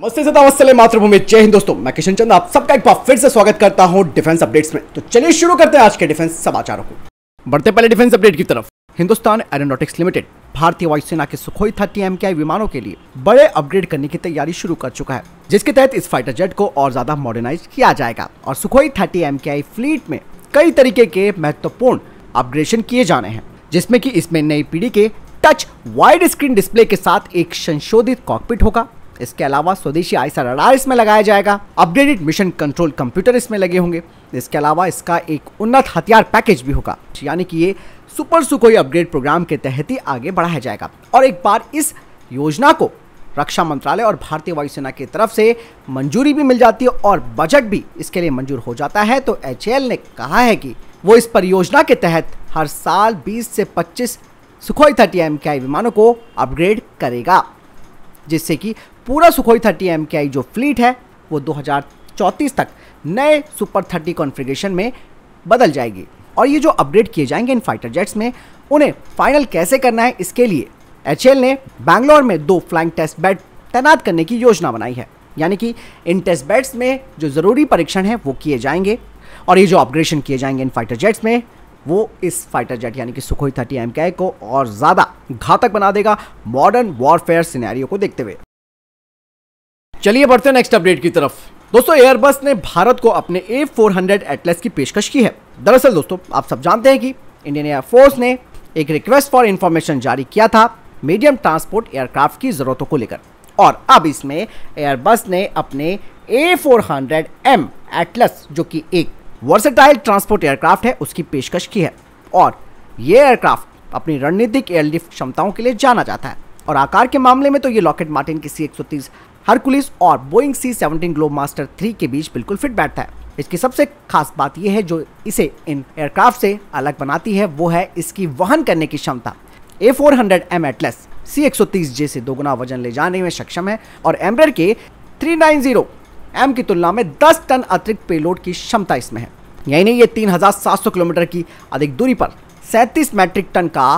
नमस्ते सदावत्सले मातृभूमि, जय हिंद दोस्तों। मैं किशन चंद आप सबका एक बार फिर से स्वागत करता हूं डिफेंस अपडेट्स में। तो चलिए शुरू करते हैं आज के डिफेंस समाचारों को। बढ़ते पहले डिफेंस अपडेट की तरफ। हिंदुस्तान एरोनॉटिक्स लिमिटेड भारतीय वायुसेना के सुखोई 30 MKI विमानों के लिए बड़े अपग्रेड करने की तैयारी शुरू कर चुका है, जिसके तहत इस फाइटर जेट को और ज्यादा मॉडर्नाइज किया जाएगा और सुखोई 30 MKI फ्लीट में कई तरीके के महत्वपूर्ण अपग्रेडेशन किए जाने हैं, जिसमें कि इसमें नई पीढ़ी के टच वाइड स्क्रीन डिस्प्ले के साथ एक संशोधित कॉकपिट होगा। इसके अलावा स्वदेशी आईएसआर रडार इसमें लगाया जाएगा। अपग्रेडेड मिशन कंट्रोल कंप्यूटर इसमें लगे होंगे। इसके अलावा इसका एक उन्नत हथियार पैकेज भी होगा, यानी कि ये सुपर सुखोई अपग्रेड प्रोग्राम के तहत ही आगे बढ़ाया जाएगा। और एक बार इस योजना को रक्षा मंत्रालय और भारतीय वायुसेना की तरफ से मंजूरी भी मिल जाती है और बजट भी इसके लिए मंजूर हो जाता है, तो HAL ने कहा है कि वो इस परियोजना के तहत हर साल 20 से 25 सुखोई 30 MKI विमानों को अपग्रेड करेगा, जिससे कि पूरा सुखोई 30 MKI जो फ्लीट है वो 2034 तक नए सुपर 30 कॉन्फ़िगरेशन में बदल जाएगी। और ये जो अपग्रेड किए जाएंगे इन फाइटर जेट्स में, उन्हें फाइनल कैसे करना है, इसके लिए HAL ने बैंगलोर में 2 फ्लाइंग टेस्ट बेड तैनात करने की योजना बनाई है। यानी कि इन टेस्ट बेड्स में जो ज़रूरी परीक्षण है वो किए जाएंगे और ये जो अपग्रेडेशन किए जाएंगे इन फाइटर जेट्स में, वो इस फाइटर जेट यानी कि सुखोई 30 MKI को और ज़्यादा घातक बना देगा मॉडर्न वॉरफेयर सिनेरियो को देखते हुए। चलिए बढ़ते हैं नेक्स्ट अपडेट की तरफ। दोस्तों, एयरबस ने भारत को अपने A400 एटलस की पेशकश की है। दरअसल दोस्तों, आप सब जानते हैं कि इंडियन एयरफोर्स ने एक रिक्वेस्ट फॉर इंफॉर्मेशन जारी किया था मीडियम ट्रांसपोर्ट एयरक्राफ्ट की ज़रूरतों को लेकर, और अब इसमें एयरबस ने अपने A400M एटलस, जो कि एक वर्सेटाइल ट्रांसपोर्ट एयरक्राफ्ट है, उसकी पेशकश की है। और ये एयरक्राफ्ट अपनी रणनीतिक एयरलिफ्ट क्षमताओं के लिए जाना जाता है और आकार के मामले में तो ये लॉकहीड मार्टिन की C-130 हरकुलिस और बोइंग C-17 ग्लोबमास्टर 3 के बीच बिल्कुल फिट बैठता है। इसकी सबसे खास बात यह है जो इसे इन एयरक्राफ्ट से अलग बनाती है, वो है इसकी वहन करने की क्षमता। A400M एटलस C-130J से 2 गुना वजन ले जाने में सक्षम है और एम्ब्रेर के 390M की तुलना में 10 टन अतिरिक्त पेलोड की क्षमता इसमें है। यही नहीं, ये 3700 किलोमीटर की अधिक दूरी पर 37 मैट्रिक टन का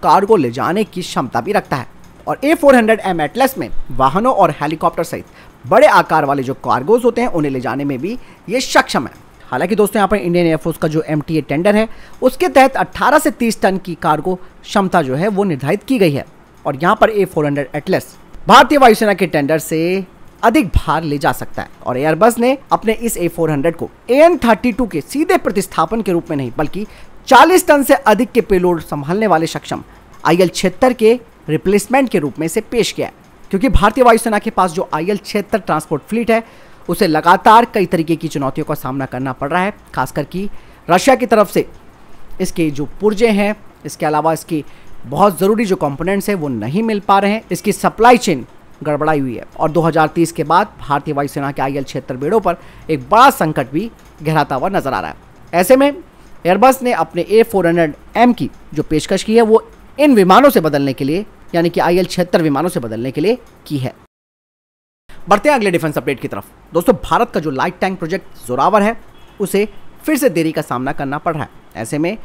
कार्गो ले जाने की क्षमता भी रखता है। और A400M एटलस में वाहनों और हेलीकॉप्टर सहित बड़े आकार वाले जो कार्गोज होते हैं उन्हें ले जाने में भी ये सक्षम है। हालांकि दोस्तों, यहाँ पर इंडियन एयरफोर्स का जो MTA टेंडर है उसके तहत 18 से 30 टन की कार्गो क्षमता जो है वो निर्धारित की गई है और यहाँ पर A400 एटलस भारतीय वायुसेना के टेंडर से अधिक भार ले जा सकता है। और एयरबस ने अपने इस A400 को AN-32 के सीधे प्रतिस्थापन के रूप में नहीं, बल्कि 40 टन से अधिक के पेलोड संभालने वाले सक्षम IL-76 के रिप्लेसमेंट के रूप में से पेश किया है, क्योंकि भारतीय वायुसेना के पास जो IL-76 ट्रांसपोर्ट फ्लीट है उसे लगातार कई तरीके की चुनौतियों का सामना करना पड़ रहा है, खासकर कि रशिया की तरफ से इसके जो पुर्जे हैं, इसके अलावा इसकी बहुत ज़रूरी जो कंपोनेंट्स हैं वो नहीं मिल पा रहे हैं। इसकी सप्लाई चेन गड़बड़ाई हुई है और 2030 के बाद भारतीय वायुसेना के IL-76 बेड़ों पर एक बड़ा संकट भी गहराता हुआ नजर आ रहा है। ऐसे में एयरबस ने अपने A400M की जो पेशकश की है वो इन विमानों से बदलने के लिए, यानी कि IL-76 विमानों से बदलने के लिए की है। बढ़ते हैं अगले डिफेंस अपडेट की तरफ। दोस्तों, भारत का जो लाइट टैंक प्रोजेक्ट जोरावर है उसे फिर से देरी का सामना करना पड़ रहा है। ऐसे में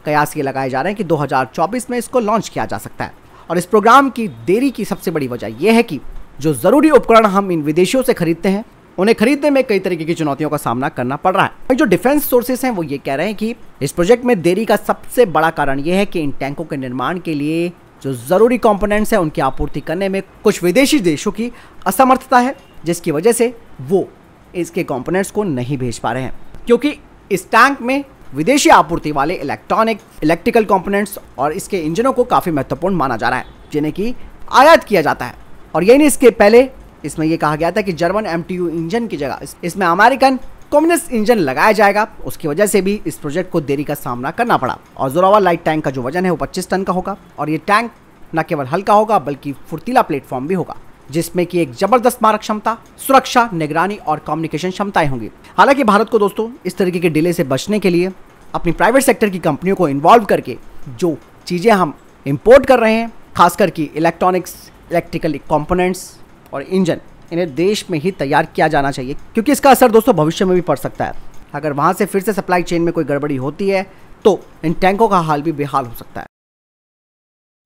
कयास ये लगाए जा रहे हैं कि 2024 में इसको लॉन्च किया जा सकता है। और इस प्रोग्राम की देरी की सबसे बड़ी वजह यह है कि जो ज़रूरी उपकरण हम इन विदेशियों से खरीदते हैं उन्हें खरीदने में कई तरीके की चुनौतियों का सामना करना पड़ रहा है। जो डिफेंस सोर्सेस हैं वो ये कह रहे हैं कि इस प्रोजेक्ट में देरी का सबसे बड़ा कारण यह है कि इन टैंकों के निर्माण के लिए जो ज़रूरी कंपोनेंट्स हैं उनकी आपूर्ति करने में कुछ विदेशी देशों की असमर्थता है, जिसकी वजह से वो इसके कंपोनेंट्स को नहीं भेज पा रहे हैं। क्योंकि इस टैंक में विदेशी आपूर्ति वाले इलेक्ट्रिकल कंपोनेंट्स और इसके इंजनों को काफ़ी महत्वपूर्ण माना जा रहा है, जिन्हें कि आयात किया जाता है। और यही नहीं, इसके पहले इसमें यह कहा गया था कि जर्मन MTU इंजन की जगह इसमें अमेरिकन कम्युनिस्ट इंजन लगाया जाएगा। उसकी वजह से भी इस प्रोजेक्ट को देरी का सामना करना पड़ा। और जोरावर लाइट टैंक का जो वजन है वो 25 टन का होगा और ये टैंक न केवल हल्का होगा बल्कि फुर्तीला प्लेटफॉर्म भी होगा, जिसमें कि एक जबरदस्त मारक क्षमता, सुरक्षा, निगरानी और कम्युनिकेशन क्षमताएं होंगी। हालांकि भारत को दोस्तों इस तरीके के डिले से बचने के लिए अपनी प्राइवेट सेक्टर की कंपनियों को इन्वॉल्व करके जो चीज़ें हम इंपोर्ट कर रहे हैं, खासकर कि इलेक्ट्रॉनिक्स, इलेक्ट्रिकल कंपोनेंट्स और इंजन, इन्हें देश में ही तैयार किया जाना चाहिए, क्योंकि इसका असर दोस्तों भविष्य में भी पड़ सकता है। अगर वहाँ से फिर से सप्लाई चेन में कोई गड़बड़ी होती है तो इन टैंकों का हाल भी बेहाल हो सकता है।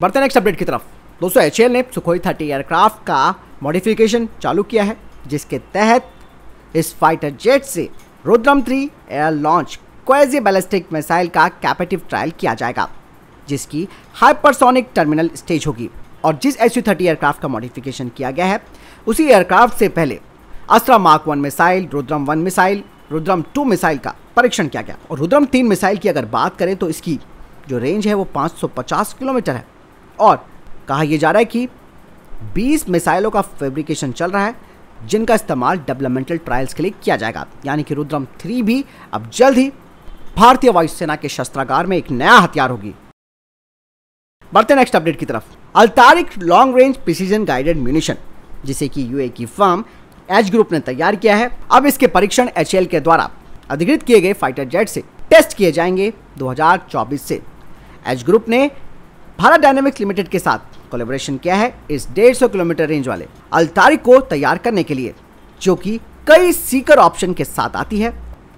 बढ़ते नेक्स्ट अपडेट की तरफ। दोस्तों, HAL ने सुखोई 30 एयरक्राफ्ट का मॉडिफिकेशन चालू किया है जिसके तहत इस फाइटर जेट से Rudram 3 air launch quasi ballistic missile का कैपेटिव ट्रायल किया जाएगा, जिसकी हाइपरसोनिक टर्मिनल स्टेज होगी। और जिस Su-30 एयरक्राफ्ट का मॉडिफिकेशन किया गया है, उसी एयरक्राफ्ट से पहले अस्त्रा mark 1 missile, Rudram 1 missile, Rudram 2 missile का परीक्षण किया गया। और रुद्रम 3 मिसाइल की अगर बात करें तो इसकी जो रेंज है वो 550 किलोमीटर है। और कहा यह जा रहा है कि 20 मिसाइलों का फैब्रिकेशन चल रहा है, जिनका इस्तेमाल डेवलपमेंटल ट्रायल्स के लिए किया जाएगा। यानी कि रुद्रम 3 भी अब जल्द ही भारतीय वायुसेना के शस्त्रागार में एक नया हथियार होगी। बढ़ते नेक्स्ट अपडेट की तरफ। Al Tariq long range precision guided munition, जिसे कि यूए की फर्म एज ग्रुप ने तैयार किया है, अब इसके परीक्षण HAL के द्वारा अधिकृत किए गए फाइटर जेट से टेस्ट किए जाएंगे 2024 से। एज ग्रुप ने भारत डायनामिक्स लिमिटेड के साथ कोलैबोरेशन किया है इस 150 किलोमीटर रेंज वाले अल्तारिक को तैयार करने के लिए, जो कि कई सीकर ऑप्शन के साथ आती है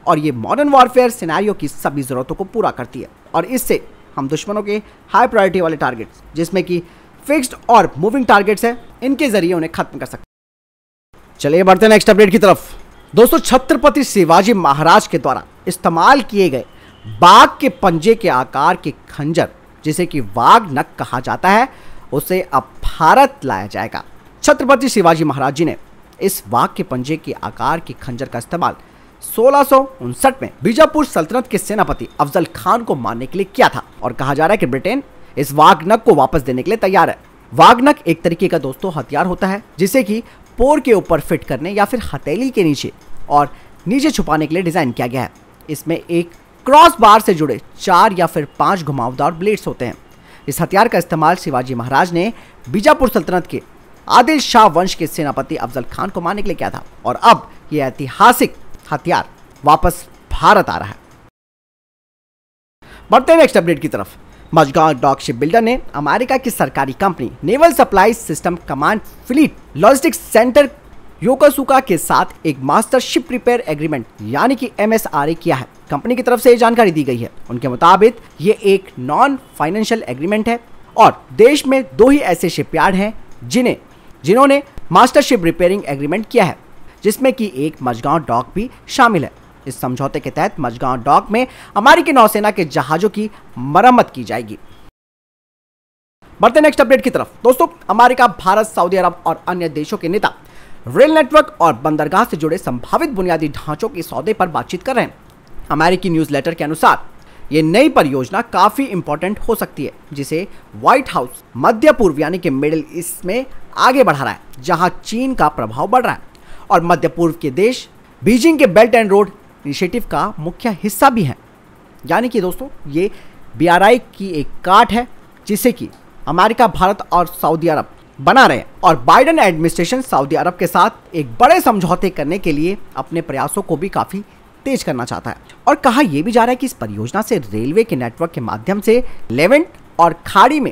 और ये मॉडर्न वॉरफेयर सिनेरियो की सभी जरूरतों को पूरा करती है। और इससे हम दुश्मनों के हाई प्रायोरिटी वाले टारगेट्स, जिसमें कि फिक्स्ड और मूविंग टारगेट्स हैं, इनके जरिए उन्हें खत्म कर सकते हैं। चलिए बढ़ते हैं नेक्स्ट अपडेट की तरफ। दोस्तों, छत्रपति शिवाजी महाराज के द्वारा इस्तेमाल किए गए बाघ के पंजे के आकार के खंजर, जिसे कि वाघ नख कहा जाता है, उसे अब भारत लाया जाएगा। छत्रपति शिवाजी महाराज जी ने इस वाघ के पंजे के आकार के खंजर का इस्तेमाल 1659 में बीजापुर सल्तनत के सेनापति अफजल खान को मारने के लिए किया था। और कहा जा रहा है कि ब्रिटेन इस वाघ नख को वापस देने के लिए तैयार है। वाघ नख एक तरीके का दोस्तों हथियार होता है, जिसे कि पोर के ऊपर फिट करने या फिर हथेली के नीचे और नीचे छुपाने के लिए डिजाइन किया गया है। इसमें एक क्रॉस बार से जुड़े 4 या फिर 5 घुमावदार ब्लेड्स होते हैं। इस हथियार का इस्तेमाल शिवाजी महाराज ने बीजापुर सल्तनत के आदिल शाह वंश के सेनापति अफजल खान को मारने के लिए किया था। और अब यह ऐतिहासिक हथियार वापस भारत आ रहा है। बढ़ते हैं नेक्स्ट अपडेट की तरफ। मजगांव डॉक शिप बिल्डर ने अमेरिका की सरकारी company naval supply system command fleet logistics centre Yokosuka के साथ एक मास्टर शिप रिपेयर एग्रीमेंट यानी कि MSRA किया है। कंपनी की तरफ से ये जानकारी दी गई है। उनके मुताबिक ये एक नॉन फाइनेंशियल एग्रीमेंट है और देश में 2 ही ऐसे शिपयार्ड हैं जिन्होंने मास्टर शिप रिपेयरिंग एग्रीमेंट किया है, जिसमें कि एक मजगांव डॉक भी शामिल है। इस समझौते के तहत मजगांव डॉक में अमेरिकी नौसेना के जहाजों की मरम्मत की जाएगी। बढ़ते नेक्स्ट अपडेट की तरफ। दोस्तों, अमेरिका, भारत, सऊदी अरब और अन्य देशों के नेता रेल नेटवर्क और बंदरगाह से जुड़े संभावित बुनियादी ढांचों के सौदे पर बातचीत कर रहे हैं। अमेरिकी न्यूज़लेटर के अनुसार ये नई परियोजना काफी इंपॉर्टेंट हो सकती है, जिसे व्हाइट हाउस मध्य पूर्व यानी कि मिडिल ईस्ट में आगे बढ़ा रहा है, जहां चीन का प्रभाव बढ़ रहा है। और मध्य पूर्व के देश बीजिंग के बेल्ट एंड रोड इनिशिएटिव का मुख्य हिस्सा भी है। यानी कि दोस्तों, ये BRI की एक काट है, जिसे कि अमेरिका, भारत और सऊदी अरब बना रहे हैं। और बाइडेन एडमिनिस्ट्रेशन सऊदी अरब के साथ एक बड़े समझौते करने के लिए अपने प्रयासों को भी काफी तेज करना चाहता है। और कहा यह भी जा रहा है कि इस परियोजना से रेलवे के नेटवर्क के माध्यम से लेवेंट और खाड़ी में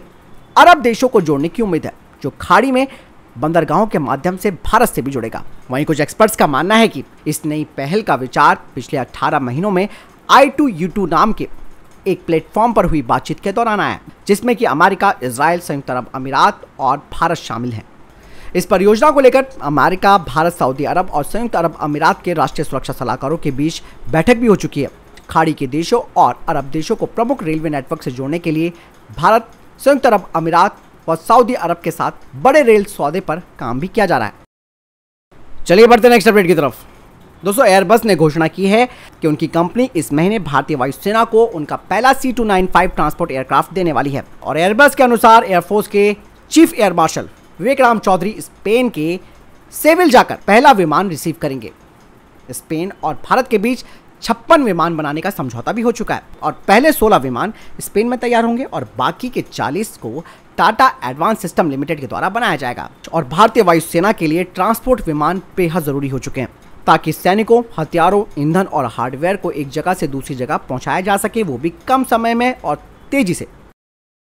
अरब देशों को जोड़ने की उम्मीद है, जो खाड़ी में बंदरगाहों के माध्यम से भारत से भी जुड़ेगा। वहीं कुछ एक्सपर्ट्स का मानना है कि इस नई पहल का विचार पिछले 18 महीनों में I2U2 नाम के एक प्लेटफॉर्म पर हुई बातचीत के दौरान आया, जिसमें कि अमेरिका, इजराइल, संयुक्त अरब अमीरात और भारत शामिल हैं। इस परियोजना को लेकर अमेरिका, भारत, सऊदी अरब और संयुक्त अरब अमीरात के राष्ट्रीय सुरक्षा सलाहकारों के बीच बैठक भी हो चुकी है। खाड़ी के देशों और अरब देशों को प्रमुख रेलवे नेटवर्क से जोड़ने के लिए भारत, संयुक्त अरब अमीरात व सऊदी अरब के साथ बड़े रेल सौदे पर काम भी किया जा रहा है। चलिए बढ़ते नेक्स्ट अपडेट की तरफ। दोस्तों, एयरबस ने घोषणा की है कि उनकी कंपनी इस महीने भारतीय वायुसेना को उनका पहला C295 ट्रांसपोर्ट एयरक्राफ्ट देने वाली है। और एयरबस के अनुसार एयरफोर्स के चीफ एयर मार्शल विवेक राम चौधरी स्पेन के सेविल जाकर पहला विमान रिसीव करेंगे। स्पेन और भारत के बीच 56 विमान बनाने का समझौता भी हो चुका है और पहले 16 विमान स्पेन में तैयार होंगे और बाकी के 40 को टाटा एडवांस सिस्टम लिमिटेड के द्वारा बनाया जाएगा। और भारतीय वायुसेना के लिए ट्रांसपोर्ट विमान बेहद जरूरी हो चुके हैं, ताकि सैनिकों, हथियारों, ईंधन और हार्डवेयर को एक जगह से दूसरी जगह पहुंचाया जा सके, वो भी कम समय में और तेजी से।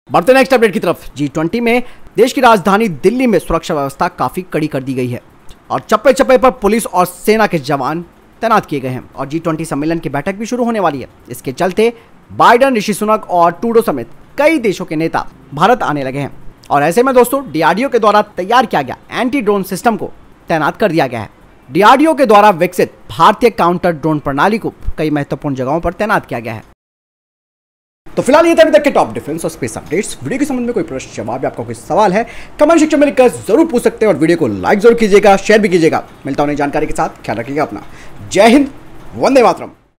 बढ़ते नेक्स्ट अपडेट की तरफ। G20 में देश की राजधानी दिल्ली में सुरक्षा व्यवस्था काफी कड़ी कर दी गई है और चप्पे चप्पे पर पुलिस और सेना के जवान तैनात किए गए हैं और G20 सम्मेलन की बैठक भी शुरू होने वाली है। इसके चलते बाइडेन, ऋषि सुनक और ट्रूडो समेत कई देशों के नेता भारत आने लगे हैं। और ऐसे में दोस्तों, DRDO के द्वारा तैयार किया गया एंटी ड्रोन सिस्टम को तैनात कर दिया गया है। डीआरडीओ के द्वारा विकसित भारतीय काउंटर ड्रोन प्रणाली को कई महत्वपूर्ण जगहों पर तैनात किया गया है। तो फिलहाल ये थे अभी तक के टॉप डिफेंस और स्पेस अपडेट्स। वीडियो के संबंध में कोई प्रश्न जवाब या आपका कोई सवाल है कमेंट सेक्शन में लिखकर जरूर पूछ सकते हैं और वीडियो को लाइक जरूर कीजिएगा, शेयर भी कीजिएगा। मिलता हूं नई जानकारी के साथ, ख्याल रखिएगा अपना। जय हिंद, वंदे मातरम।